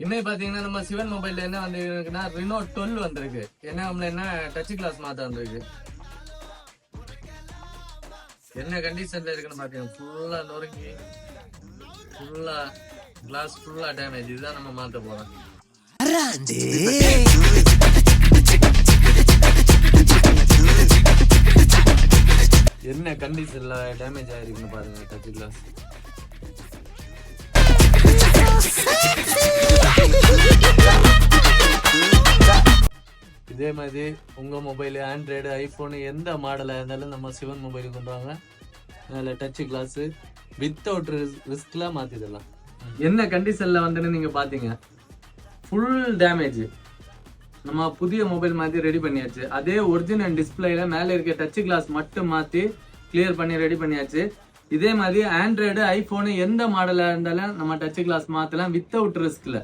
இன்னைக்கு பாத்தீங்கன்னா நம்ம சிவன் மொபைல்ல என்ன வந்திருக்குன்னா Reno 12 வந்திருக்கு. என்ன டச் கிளாஸ் மாத்த வந்திருக்கு. என்ன கண்டிஷன்ல இருக்குன்னு பாத்தீங்கன்னா ஃபுல்லா நொறுங்கி ஃபுல்லா கிளாஸ் ஃபுல்லா டேமேஜ். இதுதான் நம்ம மாத்த போறோம். என்ன கண்டிஷன்ல டேமேஜ் ஆயிருக்குன்னு பாருங்க டச் கிளாஸ். இதே மாதிரி உங்க மொபைல் ஆண்ட்ராய்டு ஐபோன் எந்த மாடலா இருந்தாலும் நம்ம சிவன் மொபைலுக்கு கொண்டு வாங்க. அதில் டச் கிளாஸ் வித்தவுட் ரிஸ்க்ல மாத்திடலாம். என்ன கண்டிஷன்ல வந்துன்னு நீங்க பாத்தீங்க, ஃபுல் டேமேஜ். நம்ம புதிய மொபைல் மாத்தி ரெடி பண்ணியாச்சு. அதே ஒரிஜினல் டிஸ்பிளேல மேல இருக்க டச் கிளாஸ் மட்டும் மாத்தி கிளியர் பண்ணி ரெடி பண்ணியாச்சு. இதே மாதிரி ஆண்ட்ராய்டு ஐபோன் எந்த மாடலா இருந்தாலும் நம்ம டச் கிளாஸ் மாத்தலாம் வித்தவுட் ரிஸ்க்ல.